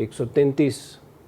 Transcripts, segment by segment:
133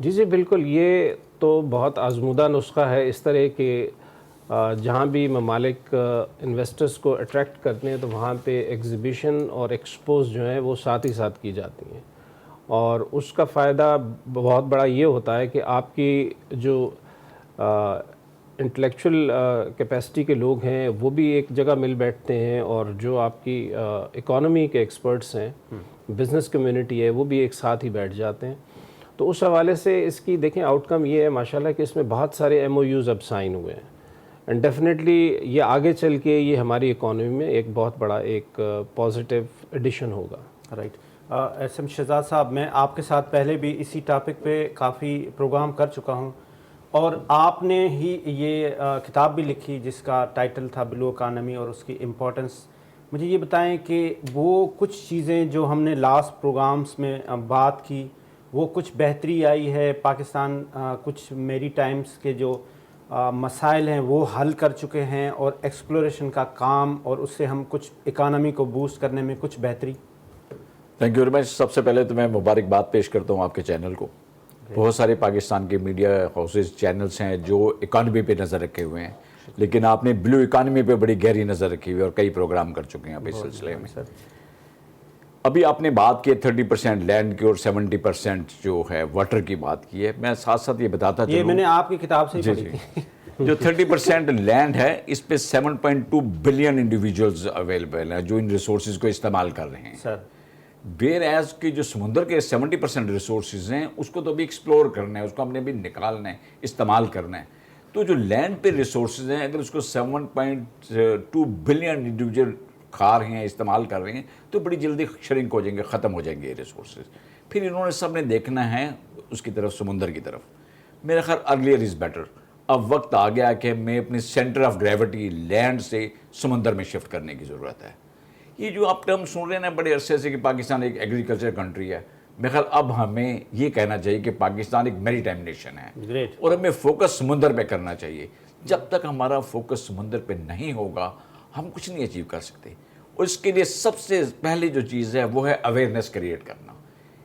جی جی بالکل، یہ تو بہت آزمودہ نسخہ ہے اس طرح کہ جہاں بھی ممالک انویسٹرز کو اٹریکٹ کرتے ہیں تو وہاں پہ ایگزیبیشن اور ایکسپوز جو ہیں وہ ساتھ ہی ساتھ کی جاتی ہیں، اور اس کا فائدہ بہت بڑا یہ ہوتا ہے کہ آپ کی جو انٹلیکچوئل کیپیسٹی کے لوگ ہیں وہ بھی ایک جگہ مل بیٹھتے ہیں، اور جو آپ کی اکانومی کے ایکسپرٹس ہیں، بزنس کمیونٹی ہے، وہ بھی ایک ساتھ ہی بیٹھ جاتے ہیں۔ تو اس حوالے سے اس کی دیکھیں آؤٹ کم یہ ہے ماشاءاللہ کہ اس میں بہت سارے ایم او یوز اب سائن ہوئے ہیں، اینڈ ڈیفینیٹلی یہ آگے چل کے یہ ہماری اکانومی میں ایک بہت بڑا ایک پازیٹیو ایڈیشن ہوگا۔ رائٹ۔ ایس ایم شہزاد صاحب، میں آپ کے ساتھ پہلے بھی اسی ٹاپک پہ کافی پروگرام کر چکا ہوں، اور آپ نے ہی یہ کتاب بھی لکھی جس کا ٹائٹل تھا بلو اکانومی اور اس کی امپورٹنس۔ مجھے یہ بتائیں کہ وہ کچھ چیزیں جو ہم نے لاسٹ پروگرامز میں بات کی، وہ کچھ بہتری آئی ہے؟ پاکستان کچھ میری ٹائمز کے جو مسائل ہیں وہ حل کر چکے ہیں، اور ایکسپلوریشن کا کام، اور اس سے ہم کچھ اکانومی کو بوسٹ کرنے میں کچھ بہتری؟ Thank you very much. سب سے پہلے تو میں مبارکباد پیش کرتا ہوں آپ کے چینل کو۔ بہت سارے پاکستان کے میڈیا ہاؤسز چینلز ہیں جو اکانومی پہ نظر رکھے ہوئے ہیں، لیکن آپ نے بلو اکانومی پہ بڑی گہری نظر رکھی ہوئی ہے اور کئی پروگرام کر چکے ہیں اب اس سلسلے میں۔ ابھی آپ نے بات کی 30% لینڈ کی اور 70% جو ہے واٹر کی بات کی ہے۔ میں ساتھ ساتھ یہ بتاتا چلوں، یہ میں نے آپ کی کتاب سے ہی پڑھی تھی۔ جو 30% لینڈ ہے اس پہ 7.2 بلین انڈیویجولز اویلیبل ہیں جو ان ریسورسز کو استعمال کر رہے ہیں۔ سر، ویئر ایز کہ جو سمندر کے 70% ریسورسز ہیں اس کو تو ابھی ایکسپلور کرنا ہے، اس کو ہم نے بھی نکالنا ہے، استعمال کرنا ہے۔ تو جو لینڈ پہ ریسورسز ہیں اگر اس کو 7.2 بلین انڈیویجول کھا رہے ہیں، استعمال کر رہے ہیں، تو بڑی جلدی شرنک ہو جائیں گے، ختم ہو جائیں گے یہ ریسورسز۔ پھر انہوں نے سب نے دیکھنا ہے اس کی طرف، سمندر کی طرف۔ میرا خیال ارلیئر از بیٹر۔ اب وقت آ گیا کہ میں اپنے سینٹر آف گریوٹی لینڈ سے سمندر میں شفٹ کرنے کی ضرورت ہے۔ یہ جو آپ ٹرم سن رہے ہیں نا بڑے عرصے سے کہ پاکستان ایک ایگریکلچر کنٹری ہے، میرے خیال اب ہمیں یہ کہنا چاہیے کہ پاکستان ایک میری ٹائم نیشن ہے، گریٹ۔ اور ہمیں فوکس سمندر پہ کرنا چاہیے۔ جب تک ہمارا فوکس سمندر پہ نہیں ہوگا ہم کچھ نہیں اچیو کر سکتے، اور اس کے لیے سب سے پہلی جو چیز ہے وہ ہے اویئرنیس کریٹ کرنا۔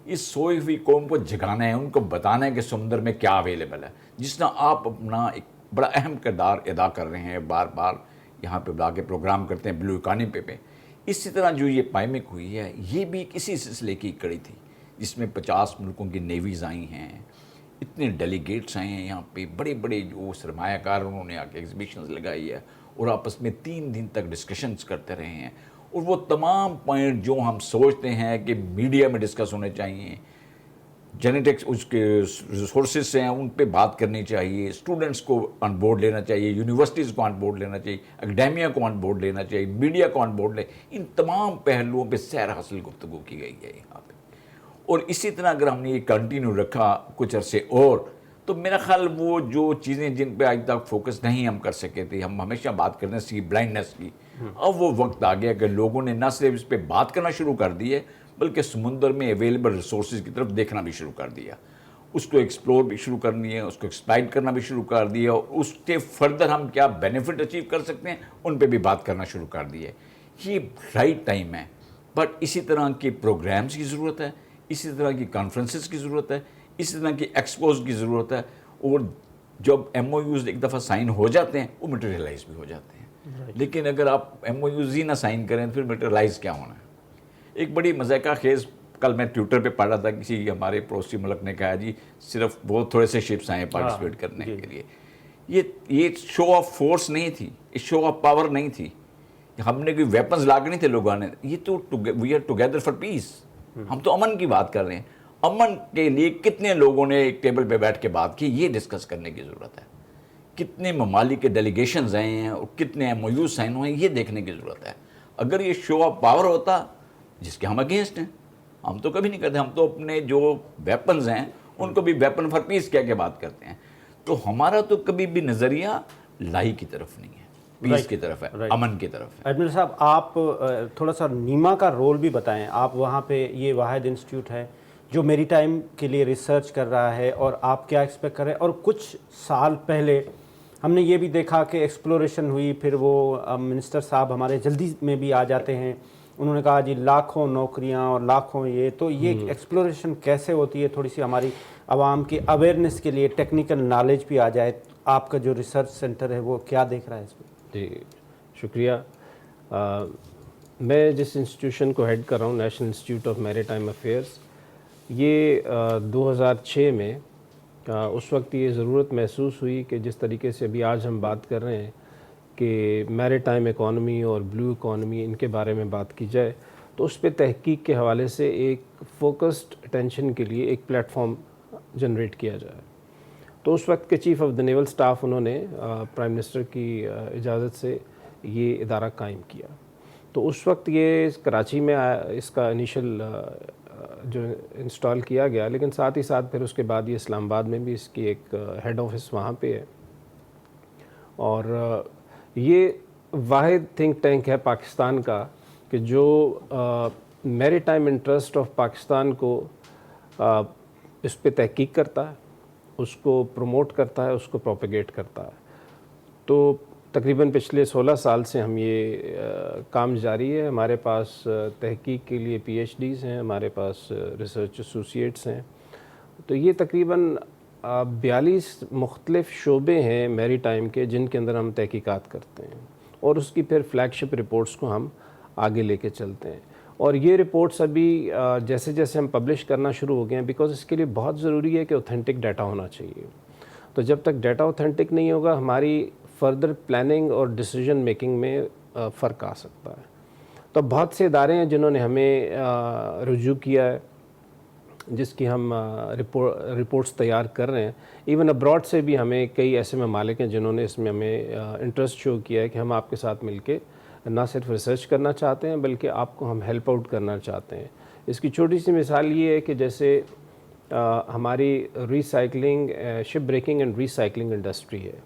اس سوئی ہوئی قوم کو جگانا ہے، ان کو بتانا ہے کہ سمندر میں کیا اویلیبل ہے، جس طرح آپ اپنا ایک بڑا اہم کردار ادا کر رہے ہیں، بار بار یہاں پہ بلا کے پروگرام کرتے ہیں بلو اکانومی پہ۔ اسی طرح جو یہ پائمک ہوئی ہے یہ بھی کسی سلسلے کی کڑی تھی جس میں 50 ملکوں کی نیویز آئی ہیں، اتنے ڈیلیگیٹس آئے ہیں یہاں پہ، بڑے بڑے جو سرمایہ کار انہوں نے آ کے ایگزیبیشنز لگائی ہے، اور آپس میں 3 دن تک ڈسکشنز کرتے رہے ہیں، اور وہ تمام پوائنٹ جو ہم سوچتے ہیں کہ میڈیا میں ڈسکس ہونے چاہیے، جینیٹکس اس کے ریسورسز ہیں ان پہ بات کرنی چاہیے، اسٹوڈنٹس کو آن بورڈ لینا چاہیے، یونیورسٹیز کو آن بورڈ لینا چاہیے، اکیڈیمیا کو آن بورڈ لینا چاہیے، میڈیا کو آن بورڈ ان تمام پہلوؤں پہ سیر حاصل گفتگو کی گئی ہے یہاں پہ۔ اور اسی طرح اگر ہم نے یہ کنٹینیو رکھا کچھ عرصے اور، تو میرا خیال وہ جو چیزیں جن پہ آج تک فوکس نہیں ہم کر سکے تھے، ہم ہمیشہ بات کرنے سی بلائنڈنس کی، اب وہ وقت آ گیا کہ لوگوں نے نہ صرف اس پہ بات کرنا شروع کر دی ہے بلکہ سمندر میں اویلیبل ریسورسز کی طرف دیکھنا بھی شروع کر دیا، اس کو ایکسپلور بھی شروع کرنی ہے، اس کو ایکسپلائٹ کرنا بھی شروع کر دیا، اور اس کے فردر ہم کیا بینیفٹ اچیو کر سکتے ہیں ان پہ بھی بات کرنا شروع کر دی ہے۔ یہ رائٹ ٹائم ہے، بٹ اسی طرح کے پروگرامز کی ضرورت ہے، اسی طرح کی کانفرنسز کی ضرورت ہے، اسی طرح کی ایکسپوز کی ضرورت ہے، اور جب ایم او یوز ایک دفعہ سائن ہو جاتے ہیں وہ میٹیریلائز بھی ہو جاتے ہیں۔ لیکن اگر آپ ایم او یوز ہی نہ سائن کریں تو پھر میٹیریلائز کیا ہونا ہے؟ ایک بڑی مذائقہ خیز کل میں ٹویٹر پہ پڑھا تھا، کسی ہمارے پڑوسی ملک نے کہا جی صرف بہت تھوڑے سے شپس آئے ہیں پارٹیسپیٹ کرنے کے لیے۔ یہ شو آف فورس نہیں تھی، یہ شو آف پاور نہیں تھی، ہم نے کوئی ویپنز لا کے نہیں تھے لوگوں نے، یہ تو وی آر ٹوگیدر فار پیس، ہم تو امن کی بات کر رہے ہیں۔ امن کے لیے کتنے لوگوں نے ایک ٹیبل پہ بیٹھ کے بات کی، یہ ڈسکس کرنے کی ضرورت ہے۔ کتنے ممالک کے ڈیلیگیشنز آئے ہیں اور کتنے ایم او یو سائن ہوئے ہیں، یہ دیکھنے کی ضرورت ہے۔ اگر یہ شو آف پاور ہوتا جس کے ہم اگینسٹ ہیں، ہم تو کبھی نہیں کرتے، ہم تو اپنے جو ویپنز ہیں ان کو بھی ویپن فار پیس کہہ کے بات کرتے ہیں۔ تو ہمارا تو کبھی بھی نظریہ لائی کی طرف نہیں ہے، پیس کی طرف ہے، امن کی طرف ہے۔ ایڈمنل صاحب، آپ تھوڑا سا نیما کا رول بھی بتائیں۔ آپ وہاں پہ یہ واحد انسٹیٹیوٹ ہے جو میری ٹائم کے لیے ریسرچ کر رہا ہے، اور آپ کیا ایکسپیکٹ کر رہے ہیں؟ اور کچھ سال پہلے ہم نے یہ بھی دیکھا کہ ایکسپلوریشن ہوئی، پھر وہ منسٹر صاحب ہمارے جلدی میں بھی آ جاتے ہیں، انہوں نے کہا جی لاکھوں نوکریاں اور لاکھوں یہ، تو یہ ایکسپلوریشن کیسے ہوتی ہے؟ تھوڑی سی ہماری عوام کی اویئرنیس کے لیے ٹیکنیکل نالج بھی آ جائے. آپ کا جو ریسرچ سینٹر ہے وہ کیا دیکھ رہا ہے اس میں؟ جی شکریہ. میں جس انسٹیٹیوشن کو ہیڈ کر رہا ہوں، نیشنل انسٹیٹیوٹ آف میری ٹائم افیئرس، یہ 2006 میں اس وقت یہ ضرورت محسوس ہوئی کہ جس طریقے سے ابھی آج ہم بات کر رہے ہیں کہ میری ٹائم اکانومی اور بلو اکانومی، ان کے بارے میں بات کی جائے تو اس پہ تحقیق کے حوالے سے ایک فوکسڈ اٹینشن کے لیے ایک پلیٹ فارم جنریٹ کیا جائے. تو اس وقت کے chief of the naval staff انہوں نے پرائم منسٹر کی اجازت سے یہ ادارہ قائم کیا. تو اس وقت یہ کراچی میں اس کا انیشل جو انسٹال کیا گیا، لیکن ساتھ ہی ساتھ پھر اس کے بعد یہ اسلام آباد میں بھی اس کی ایک ہیڈ آفس وہاں پہ ہے. اور یہ واحد تھنک ٹینک ہے پاکستان کا کہ جو میری ٹائم انٹرسٹ آف پاکستان کو اس پہ تحقیق کرتا ہے، اس کو پروموٹ کرتا ہے، اس کو پروپیگیٹ کرتا ہے. تو تقریباً پچھلے 16 سال سے ہم یہ کام جاری ہے. ہمارے پاس تحقیق کے لیے پی ایچ ڈیز ہیں، ہمارے پاس ریسرچ ایسوسیٹس ہیں. تو یہ تقریباً 42 مختلف شعبے ہیں میری ٹائم کے جن کے اندر ہم تحقیقات کرتے ہیں، اور اس کی پھر فلیگ شپ رپورٹس کو ہم آگے لے کے چلتے ہیں. اور یہ رپورٹس ابھی جیسے جیسے ہم پبلش کرنا شروع ہو گئے ہیں، بیکاز اس کے لیے بہت ضروری ہے کہ اوتھینٹک ڈیٹا ہونا چاہیے. تو جب تک ڈیٹا اوتھینٹک نہیں ہوگا، ہماری فردر پلاننگ اور ڈیسیجن میکنگ میں فرق آ سکتا ہے. تو بہت سے ادارے ہیں جنہوں نے ہمیں رجوع کیا ہے، جس کی ہم رپورٹس تیار کر رہے ہیں. ایون ابراڈ سے بھی ہمیں کئی ایسے ممالک ہیں جنہوں نے اس میں ہمیں انٹرسٹ شو کیا ہے کہ ہم آپ کے ساتھ مل کے نہ صرف ریسرچ کرنا چاہتے ہیں بلکہ آپ کو ہم ہیلپ آؤٹ کرنا چاہتے ہیں. اس کی چھوٹی سی مثال یہ ہے کہ جیسے ہماری recycling, ship breaking and recycling industry ہے.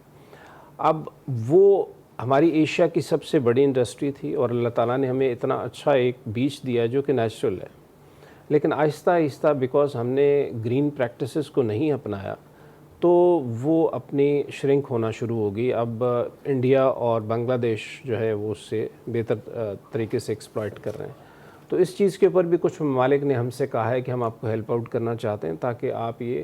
اب وہ ہماری ایشیا کی سب سے بڑی انڈسٹری تھی، اور اللہ تعالیٰ نے ہمیں اتنا اچھا ایک بیچ دیا جو کہ نیچرل ہے. لیکن آہستہ آہستہ بیکاز ہم نے گرین پریکٹسز کو نہیں اپنایا تو وہ اپنی شرنک ہونا شروع ہو گئی. اب انڈیا اور بنگلہ دیش جو ہے وہ اس سے بہتر طریقے سے ایکسپلائٹ کر رہے ہیں. تو اس چیز کے اوپر بھی کچھ ممالک نے ہم سے کہا ہے کہ ہم آپ کو ہیلپ آؤٹ کرنا چاہتے ہیں تاکہ آپ یہ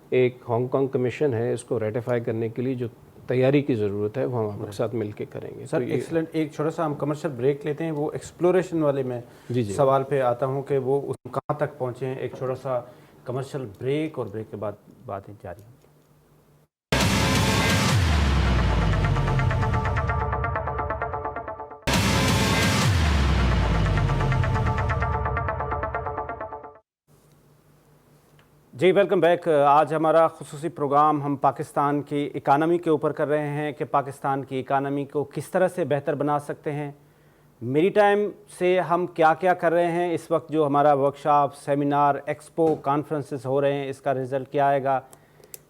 ایک ہانگ کانگ کمیشن ہے اس کو ریٹیفائی کرنے کے لیے جو تیاری کی ضرورت ہے وہ ہم آپ کے ساتھ مل کے کریں گے. سر ایکسلنٹ. ایک چھوٹا سا ہم کمرشل بریک لیتے ہیں. وہ ایکسپلوریشن والے میں جی سوال پہ آتا ہوں کہ وہ کہاں تک پہنچے ہیں. ایک چھوٹا سا کمرشل بریک، اور بریک کے بعد باتیں جاری ہیں. جی ویلکم بیک. آج ہمارا خصوصی پروگرام ہم پاکستان کی اکانومی کے اوپر کر رہے ہیں کہ پاکستان کی اکانومی کو کس طرح سے بہتر بنا سکتے ہیں. میری ٹائم سے ہم کیا کیا کر رہے ہیں. اس وقت جو ہمارا ورکشاپ، سیمینار، ایکسپو، کانفرنسز ہو رہے ہیں، اس کا رزلٹ کیا آئے گا.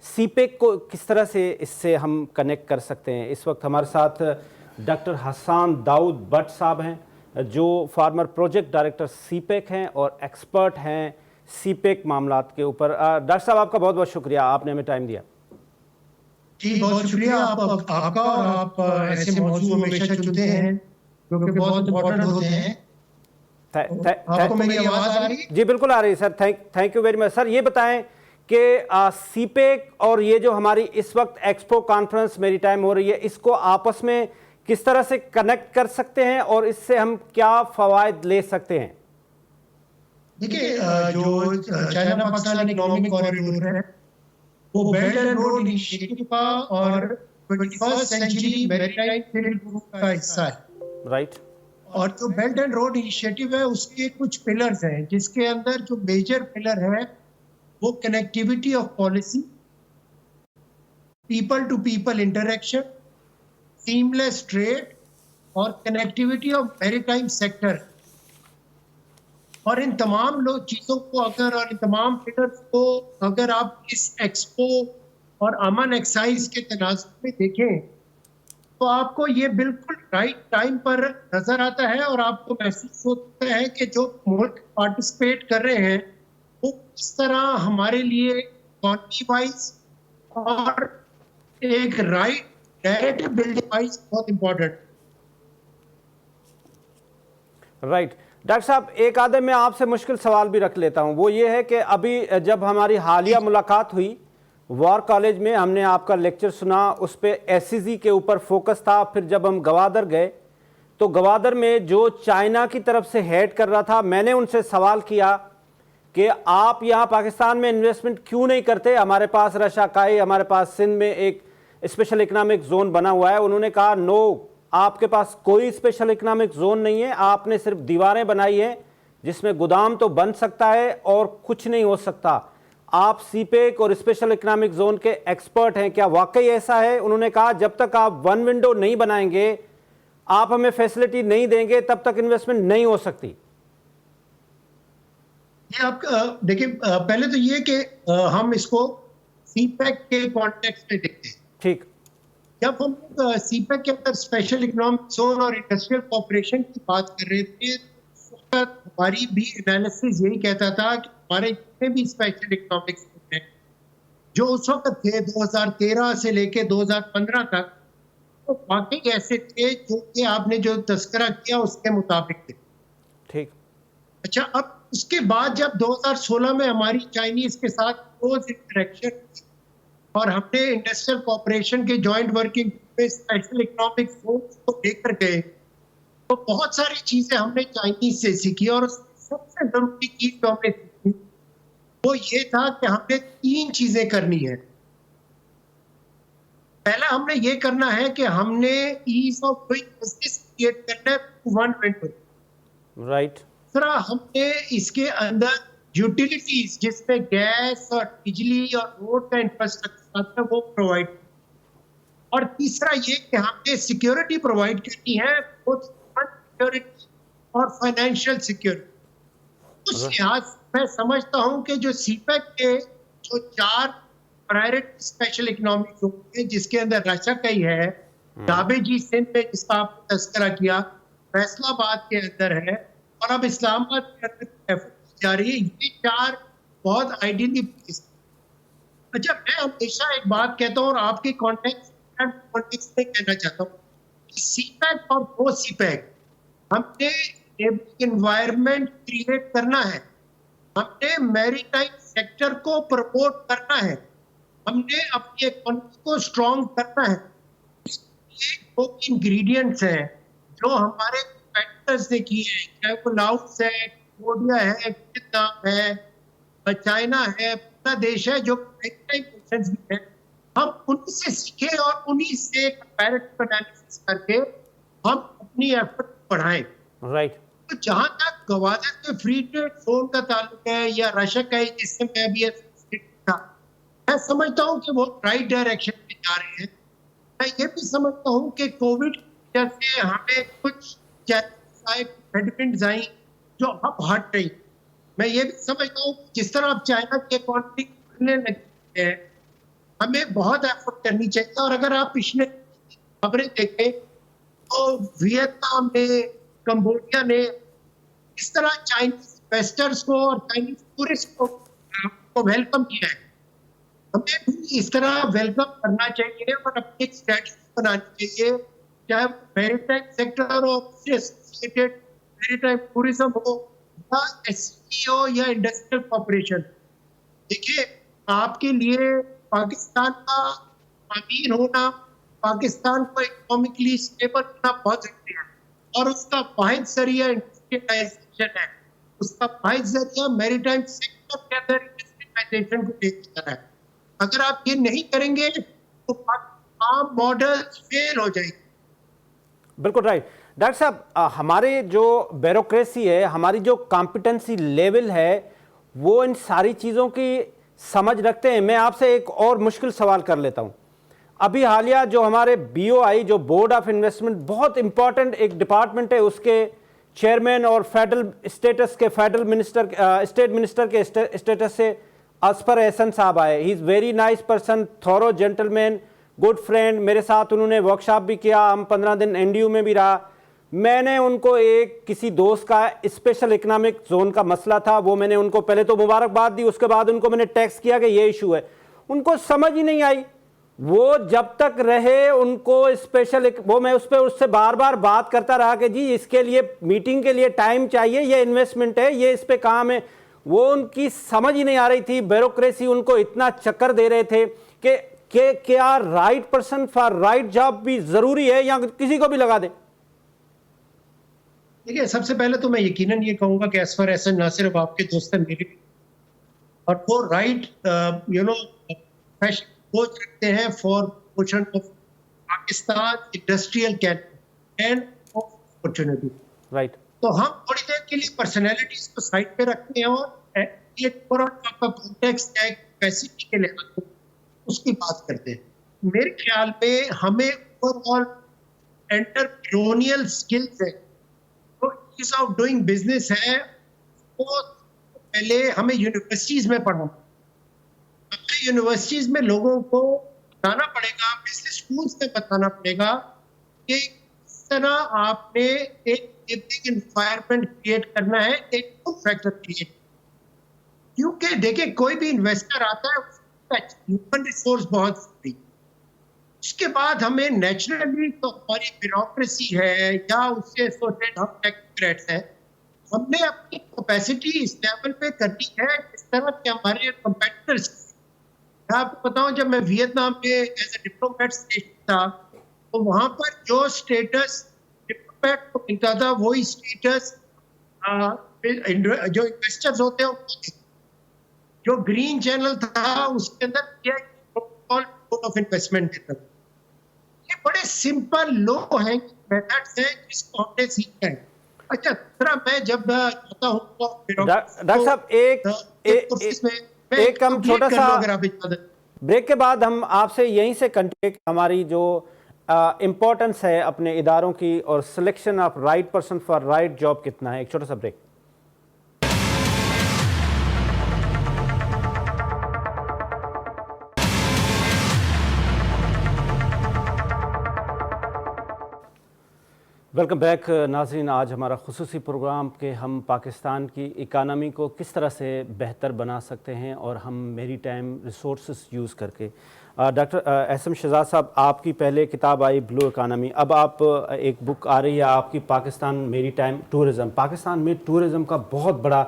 سی پیک کو کس طرح سے اس سے ہم کنیکٹ کر سکتے ہیں. اس وقت ہمارے ساتھ ڈاکٹر حسان داؤد بٹ صاحب ہیں جو farmer project director C pack ہیں اور ایکسپرٹ ہیں سی پیک معاملات کے اوپر. ڈاکٹر صاحب آپ کا بہت بہت شکریہ، آپ نے ہمیں ٹائم دیا. جی بہت شکریہ آپ کا، اور آپ ایسے موضوع ہمیشہ چنتے ہیں جو کہ بہت امپورٹنٹ ہوتے ہیں. آپ کو میری آواز آ رہی ہے؟ جی بالکل آ رہی ہے sir. Thank you very much. Sir یہ بتائیں کہ سی پیک اور یہ جو ہماری اس وقت ایکسپو کانفرنس میری ٹائم ہو رہی ہے، اس کو آپس میں کس طرح سے کنیکٹ کر سکتے ہیں اور اس سے ہم کیا فوائد لے سکتے ہیں؟ دیکھیے جو چائنا پاکستان اکنامک کوریڈور ہے وہ بیلٹ اینڈ روڈ انیشیٹو کا اور 21st century maritime trade group کا حصہ ہے. رائٹ. اور جو بیلٹ اینڈ روڈ انیشیٹو ہے اس کے کچھ پلرز ہیں جس کے اندر جو میجر پلر ہے وہ connectivity of policy, people to people interaction, seamless trade اور کنیکٹیوٹی آف میریٹائم سیکٹر. اور ان تمام چیزوں کو اگر، اور ان تمام فگرز کو اگر آپ اس ایکسپو اور امن ایکسائز کے تناظر میں دیکھیں تو آپ کو یہ بالکل رائٹ ٹائم پر نظر آتا ہے، اور آپ کو محسوس ہوتا ہے کہ جو ملک پارٹیسپیٹ کر رہے ہیں وہ کس طرح ہمارے لیے اکانومی وائز اور ایک رائٹ نیریٹو بلڈنگ وائز بہت امپورٹنٹ. رائٹ. ڈاکٹر صاحب ایک آدھے میں آپ سے مشکل سوال بھی رکھ لیتا ہوں، وہ یہ ہے کہ ابھی جب ہماری حالیہ ملاقات ہوئی وار کالج میں، ہم نے آپ کا لیکچر سنا، اس پہ SEZ کے اوپر فوکس تھا. پھر جب ہم گوادر گئے تو گوادر میں جو چائنا کی طرف سے ہیڈ کر رہا تھا، میں نے ان سے سوال کیا کہ آپ یہاں پاکستان میں انویسٹمنٹ کیوں نہیں کرتے؟ ہمارے پاس رشا کائی، ہمارے پاس سندھ میں ایک اسپیشل اکنامک زون بنا ہوا ہے. انہوں نے کہا نو، آپ کے پاس کوئی اسپیشل اکنامک زون نہیں ہے، آپ نے صرف دیواریں بنائی ہیں جس میں گودام تو بن سکتا ہے اور کچھ نہیں ہو سکتا. آپ سی پیک اور اسپیشل اکنامک زون کے ایکسپرٹ ہیں، کیا واقعی ایسا ہے؟ انہوں نے کہا جب تک آپ ون ونڈو نہیں بنائیں گے، آپ ہمیں فیسلٹی نہیں دیں گے، تب تک انویسٹمنٹ نہیں ہو سکتی. یہ آپ دیکھیں، پہلے تو یہ کہ ہم اس کو سی پیک کے کانٹیکسٹ میں دیکھتے ہیں. ٹھیک. جب ہم سی پیک کے اندر اسپیشل اکنامک زون اور انڈسٹریل کوآپریشن کی بات کر رہے تھے، اس وقت ہماری بھی انالیسس یہی کہتا تھا کہ ہمارے جتنے بھی اسپیشل اکنامک زون ہیں جو اس وقت تھے 2013 سے لے کے 2015 تک، وہ واقعی ایسے تھے جو کہ آپ نے جو تذکرہ کیا اس کے مطابق تھے. ٹھیک. اچھا، اب اس کے بعد جب 2016 میں ہماری چائنیز کے ساتھ کلوز انٹریکشن اور ہم نے انڈسٹریل کوآپریشن کے جوائنٹ ورکنگ میں اسپیشل اکنامک زونز کو لے کر گئے، تو بہت ساری چیزیں ہم نے چائنیز سے سیکھی. اور سب سے ضروری چیز جو ہم نے سیکھی وہ یہ تھا کہ ہم نے 3 چیزیں کرنی ہے. پہلا ہم نے یہ کرنا ہے کہ ہم نے as of doing business create کرنا ہے ون ونڈو. رائٹ. دوسرا ہم نے اس کے اندر یوٹیلیٹیز جس میں گیس اور بجلی اور روڈ کا انفراسٹرکچر آتا ہے وہ پرووائڈ. اور تیسرا یہ کہ ہم نے سیکیورٹی پرووائڈ کرنی ہے، بوتھ سیکیورٹی اور فائنینشیل سیکیورٹی. اس لحاظ میں سمجھتا ہوں کہ جو سی پیک کے جو 4 پرائرٹی اسپیشل اکنامک زون ہے، جس کے اندر رشا کئی ہے، ڈابے جی سندھ میں جس کا آپ نے تذکرہ کیا، فیصل آباد کے اندر ہے، اور اب اسلام آباد کے اندر جا رہی ہے، یہ 4 بہت آئیڈیلی پلیس. اچھا، میں ہمیشہ ایک بات کہتا ہوں اور آپ کے کانٹیکسٹ میں کہنا چاہتا ہوں کہ سی پیک اور وہ سی پیک ہم نے انوائرمنٹ کریٹ کرنا ہے، ہم نے میری ٹائم سیکٹر کو پروموٹ کرنا ہے، ہم نے اپنی اکانومی کو اسٹرانگ کرنا ہے. یہ 2 انگریڈینٹس ہیں جو ہمارے نے کی ہے، چاہے وہ لاؤس ہے، کمبوڈیا ہے، ویتنام ہے، چائنا ہے، پورا دیش ہے جو بھی ہے، ہم انہیں سے سیکھیں اور انہیں سے کمپیریٹو انالیسس کر کے ہم اپنی ایفرٹ بڑھائیں. رائٹ. تو جہاں تک گوادر کے فری ٹریڈ زون کا تعلق ہے یا رشا کئی جس سے میں بھی تھا، میں سمجھتا ہوں کہ وہ رائٹ ڈائریکشن میں جا رہے ہیں. میں یہ بھی سمجھتا ہوں کہ کووڈ کی وجہ سے ہمیں کچھ ہیڈونڈز آئیں جو اب ہٹ رہی. میں یہ بھی سمجھتا ہوں جس طرح اب چائنا کی اکانومی بڑھنے لگی ہے، ہمیں بہت ایفرٹ کرنی چاہیے. اور اگر آپ پچھلے خبریں دیکھیں تو ویتنام نے، کمبوڈیا نے اس طرح چائنیز انویسٹرز کو اور چائنیز ٹورسٹ کو ویلکم کیا ہے. ہمیں بھی اس طرح ویلکم کرنا چاہیے اور اپنی ایک اسٹریٹجی بنانی چاہیے، چاہے میری ٹائم سیکٹر ہو، ایسوسیٹڈ میری ٹائم ٹورزم ہو، یا SCE ہو یا انڈسٹریل کوآپریشن. دیکھیے، آپ کے لیے پاکستان کا امیر ہونا، پاکستان کو اکنامکلی اسٹیبل ہونا بہت ضروری ہے، اور اس کا واحد ذریعہ انڈسٹریلائزیشن ہے. اس کا واحد ذریعہ میری ٹائم سیکٹر کے اندر انڈسٹریلائزیشن کو لے جانا ہے. اگر آپ یہ نہیں کریں گے تو پاکستان ماڈل فیل ہو جائے گی. بالکل رائٹ. ڈاکٹر صاحب، ہمارے جو بیوروکریسی ہے، ہماری جو کمپیٹنسی لیول ہے، وہ ان ساری چیزوں کی سمجھ رکھتے ہیں؟ میں آپ سے ایک اور مشکل سوال کر لیتا ہوں. ابھی حالیہ جو ہمارے BOI جو بورڈ آف انویسٹمنٹ بہت امپورٹنٹ ایک ڈپارٹمنٹ ہے، اس کے چیئرمین اور فیڈرل اسٹیٹس کے اسٹیٹ منسٹر کے اسٹیٹس سے اصفر احسن صاحب آئے. He is very nice person, thorough gentleman, good friend. میرے ساتھ انہوں نے ورکشاپ بھی کیا، ہم 15 دن NDU میں بھی رہا. میں نے ان کو ایک کسی دوست کا اسپیشل اکنامک زون کا مسئلہ تھا، وہ میں نے ان کو پہلے تو مبارکباد دی، اس کے بعد ان کو میں نے ٹیکسٹ کیا کہ یہ ایشو ہے. ان کو سمجھ ہی نہیں آئی. وہ جب تک رہے ان کو اسپیشل وہ میں اس سے بار بار بات کرتا رہا کہ جی اس کے لیے میٹنگ کے لیے ٹائم چاہیے, یہ انویسٹمنٹ ہے, یہ اس پہ کام ہے. وہ ان کی سمجھ ہی نہیں آ رہی تھی. بیوروکریسی ان کو اتنا چکر دے رہے تھے کہ کیا right person for right job بھی ضروری ہے یا کسی کو بھی لگا دیں. دیکھیے, سب سے پہلے تو میں یقیناً یہ کہوں گا کہ ایس فار ایسن نہ صرف آپ کے دوست ہیں, میرے اور وہ رائٹ سوچ رکھتے ہیں for position of Pakistan industrial and opportunity. Right. تو ہم تھوڑی دیر کے لیے پرسنالٹیز کو سائڈ پہ رکھتے ہیں اور آپ کا کانٹیکسٹ ہے کیپیسٹی کے لحاظ سے اس کی بات کرتے ہیں. میرے خیال میں ہمیں اوور آل انٹرپرینیورل اسکلز ہے, جو ایز آف ڈوئنگ بزنس ہے, وہ پہلے ہمیں یونیورسٹیز میں پڑھنا, یونیورسٹیز میں لوگوں کو بتانا پڑے گا, بزنس اسکولس میں بتانا پڑے گا کہ کس طرح آپ نے ایک انوائرمنٹ کریٹ کرنا ہے, ایک فیکٹر کریٹ. کیونکہ دیکھیں کوئی بھی انویسٹر آتا ہے ہیومن ریسورس بہت ضروری. اس کے بعد ہمیں نیچرلی تو ہماری بیوروکریسی ہے یا اس سے ایسوسیٹ ہم ٹیکنوکریٹس ہیں, ہم نے اپنی کیپیسٹی اس لیول پہ کرنی ہے اس طرح کہ ہمارے کمپیٹیٹرز. میں آپ کو بتاؤں, جب میں ویتنام میں ایز اے ڈپلومیٹ اسٹیشن تھا تو وہاں پر جو اسٹیٹس ڈپلومیٹ کو ملتا تھا وہی اسٹیٹس جو انویسٹرز ہوتے ہیں, جو گرین چینل تھا اس کے اندر آف انویسٹمنٹ دیتا تھا. یہ بڑے سمپل لو ہیں میتھڈز ہیں جس کو ہم نے سیکھا ہے. اچھا دوسرا, میں جب جاتا ہوں ڈاکٹر صاحب ایک ہم چھوٹا سا بریک کے بعد ہم آپ سے یہیں سے کنٹینیو, ہماری جو امپورٹنس ہے اپنے اداروں کی اور selection of right person for right job کتنا ہے. ایک چھوٹا سا بریک. ویلکم بیک ناظرین. آج ہمارا خصوصی پروگرام کہ ہم پاکستان کی اکانومی کو کس طرح سے بہتر بنا سکتے ہیں اور ہم میری ٹائم ریسورسز یوز کر کے. ڈاکٹر احسن شہزاد صاحب, آپ کی پہلے کتاب آئی بلو اکانومی, اب آپ ایک بک آ رہی ہے آپ کی پاکستان میری ٹائم ٹورزم. پاکستان میں ٹورزم کا بہت بڑا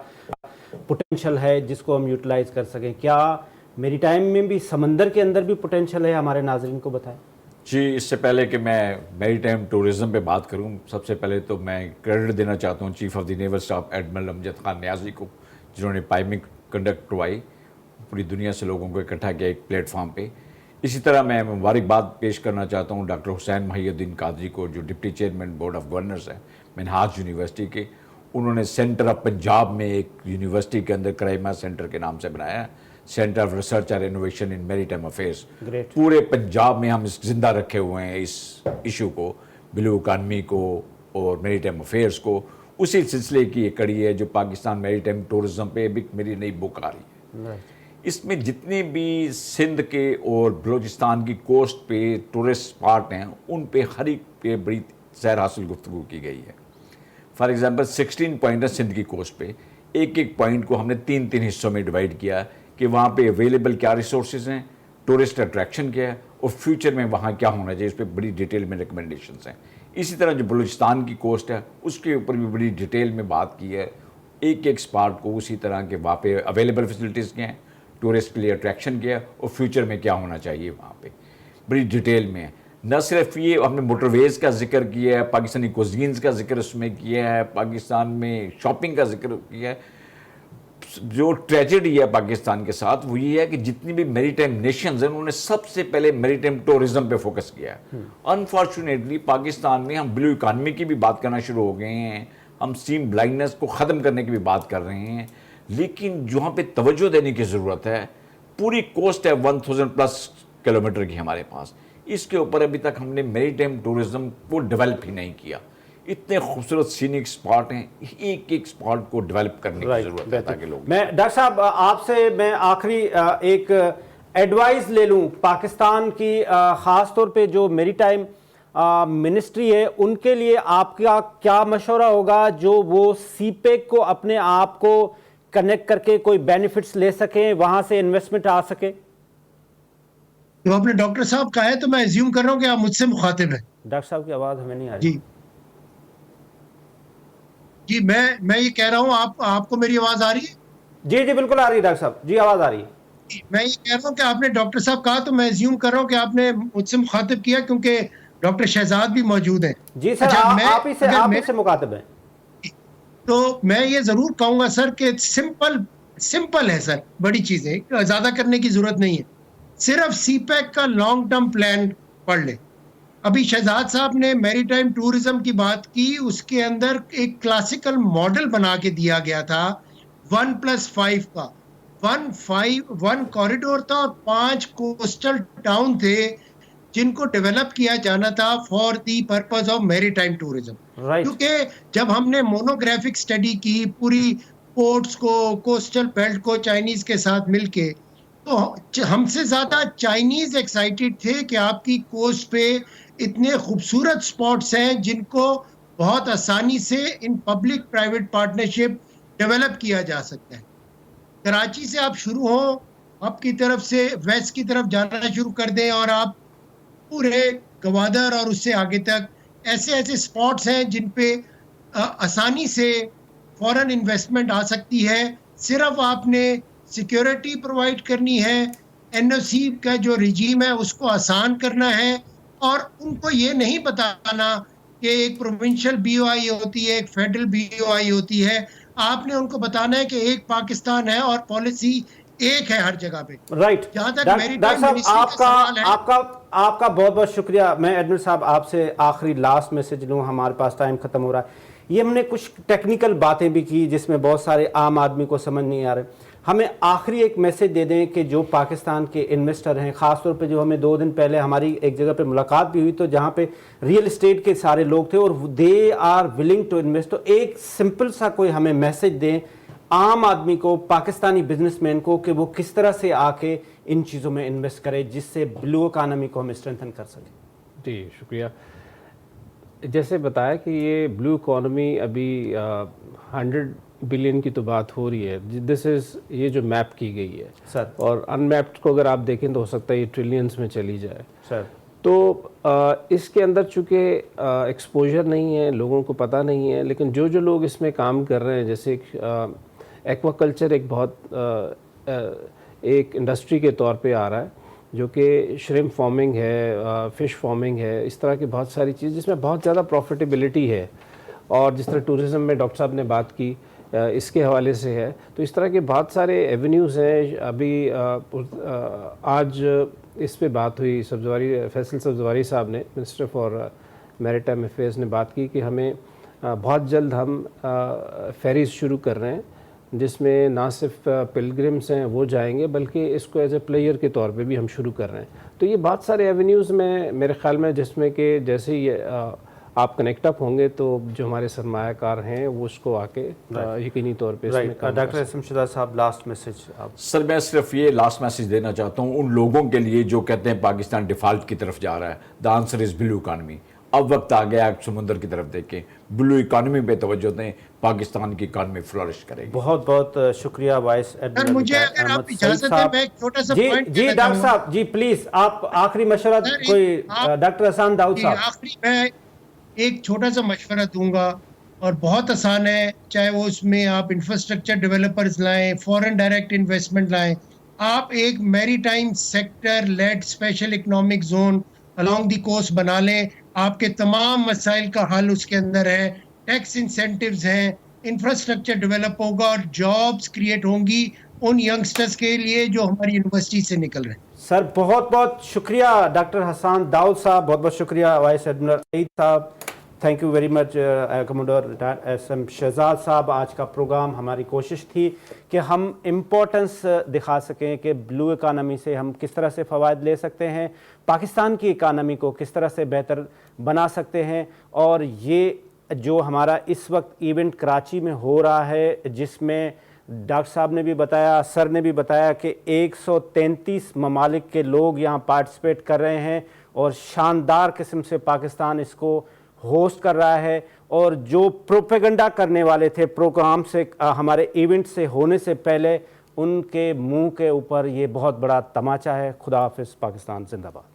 پوٹینشل ہے جس کو ہم یوٹیلائز کر سکیں. کیا میری ٹائم میں بھی سمندر کے اندر بھی پوٹینشل ہے؟ ہمارے ناظرین کو بتائیں. جی, اس سے پہلے کہ میں میری ٹائم ٹورزم پہ بات کروں, سب سے پہلے تو میں کریڈٹ دینا چاہتا ہوں chief of the naval staff admiral Amjad Khan Niazi کو, جنہوں نے پائپنگ کنڈکٹ کروائی, پوری دنیا سے لوگوں کو اکٹھا کیا ایک پلیٹ فارم پہ. اسی طرح میں مبارکباد پیش کرنا چاہتا ہوں ڈاکٹر حسین محی الدین قادری کو, جو deputy chairman board of governors ہیں منہاج یونیورسٹی کے. انہوں نے سینٹر آف پنجاب میں ایک یونیورسٹی کے اندر کرائمہ سینٹر کے نام سے بنایا ہے, سینٹر آف ریسرچ اور انوویشن ان میری ٹائم افیئرس. پورے پنجاب میں ہم زندہ رکھے ہوئے ہیں اس ایشو کو, بلو اکانومی کو اور میری ٹائم افیئرس کو. اسی سلسلے کی ایک کڑی ہے جو پاکستان میری ٹائم ٹورزم پہ بھی میری نئی بک آ رہی ہے. اس میں جتنے بھی سندھ کے اور بلوچستان کی کوسٹ پہ ٹورسٹ اسپاٹ ہیں ان پہ ہر ایک پہ بڑی سیر حاصل گفتگو کی گئی ہے. فار ایگزامپل 16 پوائنٹ ہے سندھ کی کوسٹ پہ, ایک ایک پوائنٹ کو ہم نے 3 حصوں میں ڈیوائڈ کیا کہ وہاں پہ اویلیبل کیا ریسورسز ہیں, ٹورسٹ اٹریکشن کیا ہے اور فیوچر میں وہاں کیا ہونا چاہیے, اس پہ بڑی ڈیٹیل میں ریکمنڈیشنز ہیں. اسی طرح جو بلوچستان کی کوسٹ ہے اس کے اوپر بھی بڑی ڈیٹیل میں بات کی ہے, ایک ایک اسپاٹ کو اسی طرح کے وہاں پہ اویلیبل فیسلٹیز کیا ہیں, ٹورسٹ کے لیے اٹریکشن کیا ہے اور فیوچر میں کیا ہونا چاہیے وہاں پہ بڑی ڈیٹیل میں ہے. نہ صرف یہ, ہم نے موٹر ویز کا ذکر کیا ہے, پاکستانی کوزینز کا ذکر اس میں کیا ہے, پاکستان میں شاپنگ کا ذکر کیا ہے. جو ٹریجڈی ہے پاکستان کے ساتھ وہ یہ ہے کہ جتنی بھی میری ٹائم نیشنز ہیں انہوں نے سب سے پہلے میری ٹائم ٹورزم پہ فوکس کیا ہے. انفارچونیٹلی پاکستان میں ہم بلو اکانومی کی بھی بات کرنا شروع ہو گئے ہیں, ہم سٹریم بلائنڈنس کو ختم کرنے کی بھی بات کر رہے ہیں, لیکن جہاں پہ توجہ دینے کی ضرورت ہے, پوری کوسٹ ہے 1000+ کلومیٹر کی ہمارے پاس, اس کے اوپر ابھی تک ہم نے میری ٹائم ٹورزم کو ڈیولپ ہی نہیں کیا. اتنے خوبصورت سینک سپاٹ ہیں, ایک ایک سپاٹ کو ڈیولپ کرنے کی ضرورت ہے تاکہ لوگ. میں ڈاکٹر صاحب آپ سے میں آخری ایک ایڈوائز لے لوں پاکستان کی, خاص طور پہ جو میری ٹائم منسٹری ہے ان کے لیے آپ کا کیا مشورہ ہوگا جو وہ سی پیک کو اپنے آپ کو کنیکٹ کر کے کوئی بینیفٹس لے سکیں, وہاں سے انویسٹمنٹ آ سکے؟ تو آپ نے ڈاکٹر صاحب کہا ہے تو میں ایزیوم کر رہا ہوں کہ آپ مجھ سے مخاطب ہیں. ڈاکٹر صاحب کی آواز ہمیں نہیں آ رہی. جی جی میں یہ کہہ رہا ہوں, آپ کو میری آواز آ رہی ہے؟ جی جی بالکل آ رہی ہے ڈاکٹر صاحب, جی آواز آ رہی ہے. میں یہ کہہ رہا ہوں کہ آپ نے ڈاکٹر صاحب کہا تو میں ایزیوم کر رہا ہوں کہ آپ نے مجھ سے مخاطب کیا, کیونکہ ڈاکٹر شہزاد بھی موجود ہیں. جی سر, اچھا, آپ ہی سے مخاطب ہیں. تو میں یہ ضرور کہوں گا سر کہ سمپل ہے سر, بڑی چیز ہے, زیادہ کرنے کی ضرورت نہیں ہے. صرف سی پیک کا لانگ ٹرم پلان پڑھ لیں. ابھی شہزاد صاحب نے میری ٹائم ٹورزم کی بات کی, اس کے اندر ایک کلاسیکل ماڈل بنا کے دیا گیا تھا 1+5 کا. 1 کوریڈور تھا اور 5 کوسٹل ٹاؤن تھے جن کو ڈیولپ کیا جانا تھا فار دی پرپز آف میری ٹائم ٹورزم. کیونکہ جب ہم نے مونوگرافک اسٹڈی کی پوری پورٹس کو, کوسٹل بیلٹ کو چائنیز کے ساتھ مل کے, تو ہم سے زیادہ چائنیز ایکسائٹیڈ تھے کہ آپ کی کوسٹ پہ اتنے خوبصورت سپاٹس ہیں جن کو بہت آسانی سے in public private partnership develop کیا جا سکتا ہے. کراچی سے آپ شروع ہوں, آپ کی طرف سے ویسٹ کی طرف جانا شروع کر دیں, اور آپ پورے گوادر اور اس سے آگے تک ایسے سپاٹس ہیں جن پہ آسانی سے فورن انویسٹمنٹ آ سکتی ہے. صرف آپ نے سیکیورٹی پرووائڈ کرنی ہے, این او سی کا جو رجیم ہے اس کو آسان کرنا ہے, اور ان کو یہ نہیں بتانا کہ ایک پروونشل بی او آئی ہوتی ہے, ایک فیڈرل بی او آئی ہوتی ہے. آپ نے ان کو بتانا ہے کہ ایک پاکستان ہے اور پالیسی ایک ہے ہر جگہ پہ. رائٹ, جہاں تک ڈاکٹر صاحب آپ کا بہت بہت شکریہ. میں ایڈمن صاحب آپ سے آخری لاسٹ میسج لوں, ہمارے پاس ٹائم ختم ہو رہا ہے. یہ ہم نے کچھ ٹیکنیکل باتیں بھی کی جس میں بہت سارے عام آدمی کو سمجھ نہیں آ رہے. ہمیں آخری ایک میسج دے دیں کہ جو پاکستان کے انویسٹر ہیں, خاص طور پہ جو ہمیں 2 دن پہلے ہماری ایک جگہ پہ ملاقات بھی ہوئی تو جہاں پہ ریئل اسٹیٹ کے سارے لوگ تھے اور they are willing to invest, تو ایک سمپل سا کوئی ہمیں میسج دیں عام آدمی کو, پاکستانی بزنس مین کو, کہ وہ کس طرح سے آ کے ان چیزوں میں انویسٹ کرے جس سے بلو اکانومی کو ہم اسٹرینتھن کر سکیں. جی شکریہ. جیسے بتایا کہ یہ بلو اکانومی ابھی 100 بلین کی تو بات ہو رہی ہے, دس از یہ جو میپ کی گئی ہے سر, اور ان میپڈ کو اگر آپ دیکھیں تو ہو سکتا ہے یہ ٹریلینز میں چلی جائے سر. تو اس کے اندر چونکہ ایکسپوجر نہیں ہے, لوگوں کو پتہ نہیں ہے, لیکن جو لوگ اس میں کام کر رہے ہیں, جیسے ایکوا کلچر ایک بہت ایک انڈسٹری کے طور پہ آ رہا ہے, جو کہ شرمپ فارمنگ ہے, فش فارمنگ ہے, اس طرح کی بہت ساری چیز جس میں بہت زیادہ پروفیٹیبلٹی ہے. اور جس طرح ٹورزم میں ڈاکٹر صاحب نے بات کی اس کے حوالے سے ہے, تو اس طرح کے بہت سارے ایونیوز ہیں. ابھی آج اس پہ بات ہوئی, فیصل سبزواری صاحب نے, منسٹر فار میری ٹائم افیئرز نے بات کی کہ ہمیں بہت جلد ہم فیریز شروع کر رہے ہیں جس میں نہ صرف پلگرمس ہیں وہ جائیں گے بلکہ اس کو ایز اے پلیئر کے طور پہ بھی ہم شروع کر رہے ہیں. تو یہ بہت سارے ایونیوز میں میرے خیال میں, جس میں کہ جیسے ہی آپ کنیکٹ اپ ہوں گے تو جو ہمارے سرمایہ کار ہیں وہ اس کو آ کے یقینی طور پہ اس میں کام. ڈاکٹر اسم شہزاد صاحب لاسٹ میسج آپ. سر میں صرف یہ لاسٹ میسج دینا چاہتا ہوں ان لوگوں کے لیے جو کہتے ہیں پاکستان ڈیفالٹ کی طرف جا رہا ہے. The answer is blue economy. اب وقت آ گیا سمندر کی طرف دیکھیں, بلو اکانومی پہ توجہ دیں, پاکستان کی اکانومی فلورش کرے گی. بہت بہت شکریہ وائس ایڈمرل مجھے اگر آپ اجازت دیں میں ایک چھوٹا سا پوائنٹ جی ڈاکٹر صاحب جی پلیز آپ آخری مشورہ کوئی. ڈاکٹر حسان داؤد صاحب آخری میں ایک چھوٹا سا مشورہ دوں گا, اور بہت آسان ہے, چاہے وہ اس میں آپ انفراسٹرکچر ڈیولپرز لائیں, فورن ڈائریکٹ انویسٹمنٹ لائیں, آپ ایک میری time sector lead special economic zone along دی کوسٹ بنا لیں. آپ کے تمام مسائل کا حل اس کے اندر ہے. ٹیکس انسینٹیوز ہیں, انفراسٹرکچر ڈیولپ ہوگا اور جابس کریٹ ہوں گی ان ینگسٹرز کے لیے جو ہماری یونیورسٹی سے نکل رہے ہیں. سر بہت بہت شکریہ ڈاکٹر حسان داؤد صاحب, بہت بہت شکریہ وائس ایڈمرل سعید صاحب, thank you very much commander S M Shahzad صاحب. آج کا پروگرام ہماری کوشش تھی کہ ہم امپورٹنس دکھا سکیں کہ بلو اکانومی سے ہم کس طرح سے فوائد لے سکتے ہیں, پاکستان کی اکانومی کو کس طرح سے بہتر بنا سکتے ہیں. اور یہ جو ہمارا اس وقت ایونٹ کراچی میں ہو رہا ہے جس میں ڈاکٹر صاحب نے بھی بتایا, سر نے بھی بتایا کہ 133 ممالک کے لوگ یہاں پارٹیسپیٹ کر رہے ہیں اور شاندار قسم سے پاکستان اس کو ہوسٹ کر رہا ہے. اور جو پروپیگنڈا کرنے والے تھے پروگرام سے, ہمارے ایونٹ سے ہونے سے پہلے, ان کے منہ کے اوپر یہ بہت بڑا تماچا ہے. خدا حافظ. پاکستان زندہ باد.